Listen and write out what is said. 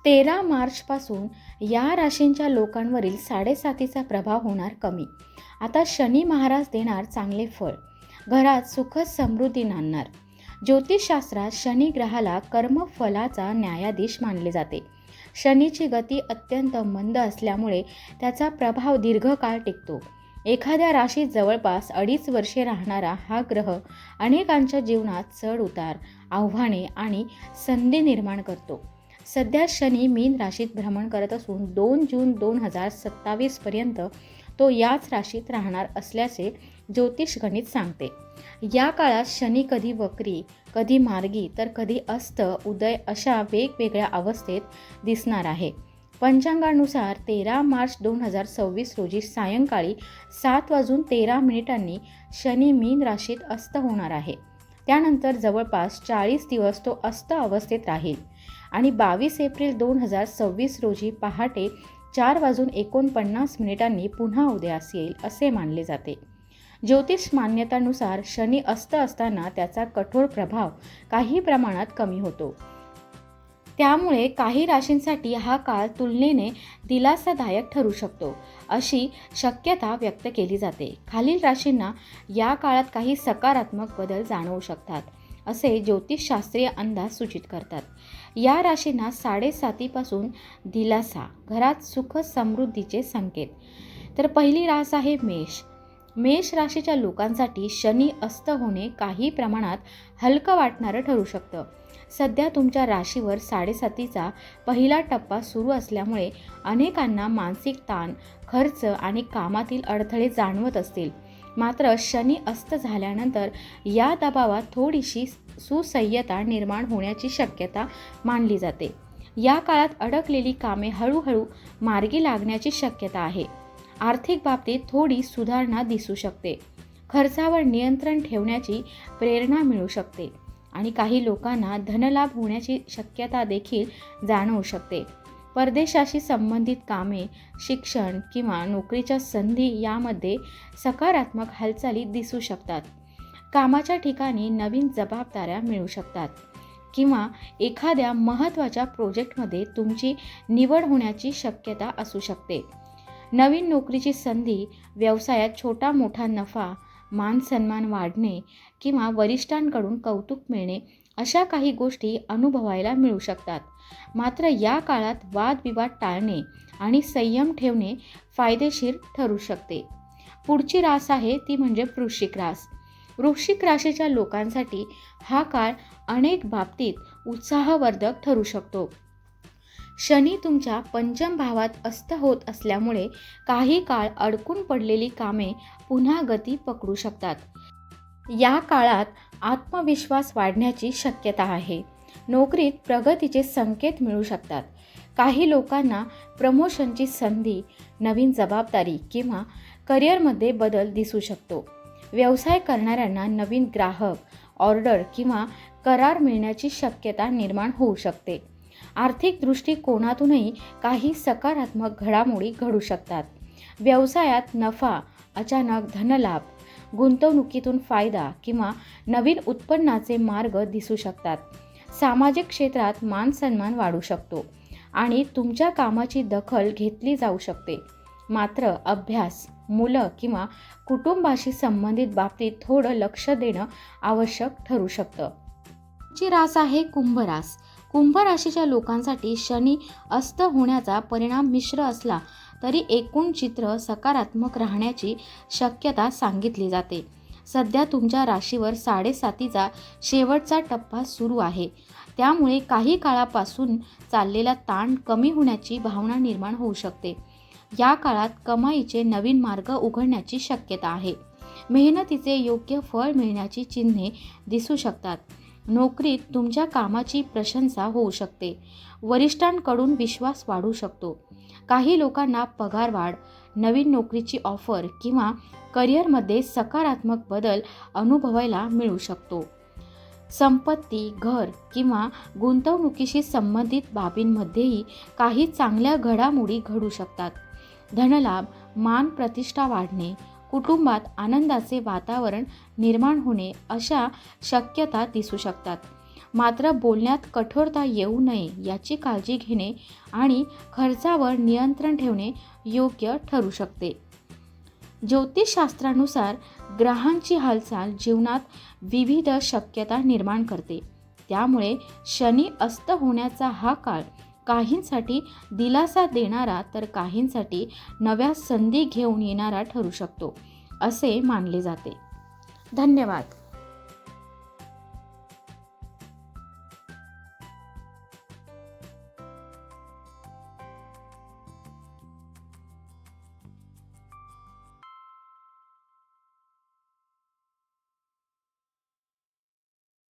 13 मार्चपासून या राशींच्या लोकांवरील 7.5चा प्रभाव होणार कमी. आता शनी महाराज देणार चांगले फळ, घरात सुख समृद्धी नांदणार. ज्योतिषशास्त्रात शनी ग्रहाला कर्मफलाचा न्यायाधीश मानले जाते. शनीची गती अत्यंत मंद असल्यामुळे त्याचा प्रभाव दीर्घकाळ टिकतो. एखाद्या राशीत जवळपास 2.5 वर्षे राहणारा हा ग्रह अनेकांच्या जीवनात चढ उतार, आव्हाने आणि संधी निर्माण करतो. सध्या शनी मीन राशीत भ्रमण करत असून 2 जून 2027 पर्यंत तो याच राशीत राहणार असल्याचे ज्योतिष गणित सांगते. या काळात शनी कधी वक्री, कधी मार्गी तर कधी अस्त उदय अशा वेगवेगळ्या अवस्थेत दिसणार आहे. पंचांगानुसार 13 मार्च 2026 रोजी सायंकाळी 7:13 शनी मीन राशीत अस्त होणार आहे. त्यानंतर जवळपास 40 दिवस तो अस्त अवस्थेत राहील आणि 22 एप्रिल 2026 रोजी पहाटे 4:49 पुन्हा उदयास येईल असे मानले जाते. ज्योतिष मान्यतानुसार शनी अस्त असताना त्याचा कठोर प्रभाव काही प्रमाणात कमी होतो. त्यामुळे काही राशींसाठी हा काळ तुलनेने दिलासादायक ठरू शकतो अशी शक्यता व्यक्त केली जाते. खालील राशींना या काळात काही सकारात्मक बदल जाणवू शकतात असे ज्योतिषशास्त्रीय अंदाज सूचित करतात. या राशींना 7.5पासून दिलासा, घरात सुख समृद्धीचे संकेत. तर पहिली रास आहे मेष. मेष राशीच्या लोकांसाठी शनी अस्त होणे काही प्रमाणात हलकं वाटणारं ठरू शकतं. सध्या तुमच्या राशीवर 7.5चा पहिला टप्पा सुरू असल्यामुळे अनेकांना मानसिक ताण, खर्च आणि कामातील अडथळे जाणवत असतील. मात्र शनी अस्त झाल्यानंतर या दबावात थोडीशी सुसह्यता निर्माण होण्याची शक्यता मानली जाते. या काळात अडकलेली कामे हळूहळू मार्गी लागण्याची शक्यता आहे. आर्थिक बाबतीत थोडी सुधारणा दिसू शकते. खर्चावर नियंत्रण ठेवण्याची प्रेरणा मिळू शकते आणि काही लोकांना धनलाभ होण्याची शक्यता देखील जाणवू शकते. परदेशाशी संबंधित कामे, शिक्षण किंवा नोकरीच्या संधी यामध्ये सकारात्मक हालचाली दिसू शकतात. कामाच्या ठिकाणी नवीन जबाबदाऱ्या मिळू शकतात किंवा एखाद्या महत्त्वाच्या प्रोजेक्टमध्ये तुमची निवड होण्याची शक्यता असू शकते. नवीन नोकरीची संधी, व्यवसायात छोटा मोठा नफा, मान सन्मान वाढणे किंवा वरिष्ठांकडून कौतुक मिळणे अशा काही गोष्टी अनुभवायला मिळू शकतात. मात्र या काळात वादविवाद टाळणे आणि संयम ठेवणे फायदेशीर ठरू शकते. पुढची रास आहे ती म्हणजे वृश्चिक रास. वृश्चिक राशीच्या लोकांसाठी हा काळ अनेक बाबतीत उत्साहवर्धक ठरू शकतो. शनी तुमच्या पंचम भावात अस्त होत असल्यामुळे काही काळ अडकून पडलेली कामे पुन्हा गती पकडू शकतात. या काळात आत्मविश्वास वाढण्याची शक्यता आहे. नोकरीत प्रगतीचे संकेत मिळू शकतात. काही लोकांना प्रमोशनची संधी, नवीन जबाबदारी किंवा करिअरमध्ये बदल दिसू शकतो. व्यवसाय करणाऱ्यांना नवीन ग्राहक, ऑर्डर किंवा करार मिळण्याची शक्यता निर्माण होऊ शकते. आर्थिक दृष्टिकोनातूनही काही सकारात्मक घडामोडी घडू शकतात. व्यवसायात नफा, अचानक धनलाभ, गुंतवणुकीतून फायदा किंवा नवीन उत्पन्नाचे मार्ग दिसू शकतात. सामाजिक क्षेत्रात मान सन्मान वाढू शकतो आणि तुमच्या कामाची दखल घेतली जाऊ शकते. मात्र अभ्यास, मुलं किंवा कुटुंबाशी संबंधित बाबतीत थोडं लक्ष देणं आवश्यक ठरू शकतं. पुढची रास आहे कुंभ रास. कुंभ राशीच्या लोकांसाठी शनी अस्त होण्याचा परिणाम मिश्र असला तरी एकूण चित्र सकारात्मक राहण्याची शक्यता सांगितली जाते. सध्या तुमच्या राशीवर 7.5चा शेवटचा टप्पा सुरू आहे. त्यामुळे काही काळापासून चाललेला ताण कमी होण्याची भावना निर्माण होऊ शकते. या काळात कमाईचे नवीन मार्ग उघडण्याची शक्यता आहे. मेहनतीचे योग्य फळ मिळण्याची चिन्हे दिसू शकतात. नोकरीत तुमच्या कामाची प्रशंसा होऊ शकते. वरिष्ठांकडून विश्वास वाढू शकतो. काही लोकांना पगारवाढ, नवीन नोकरीची ऑफर किंवा करिअरमध्ये सकारात्मक बदल अनुभवायला मिळू शकतो. संपत्ती, घर किंवा गुंतवणुकीशी संबंधित बाबींमध्येही काही चांगल्या घडामोडी घडू शकतात. धनलाभ, मान प्रतिष्ठा वाढणे, कुटुंबात आनंदाचे वातावरण निर्माण होणे अशा शक्यता दिसू शकतात. मात्र बोलण्यात कठोरता येऊ नये याची काळजी घेणे आणि खर्चावर नियंत्रण ठेवणे योग्य ठरू शकते. ज्योतिषशास्त्रानुसार ग्रहांची हालचाल जीवनात विविध शक्यता निर्माण करते. त्यामुळे शनी अस्त होण्याचा हा काळ काहींसाठी दिलासा देणारा तर काहींसाठी नव्या संधी घेऊन येणारा ठरू शकतो असे मानले जाते. धन्यवाद.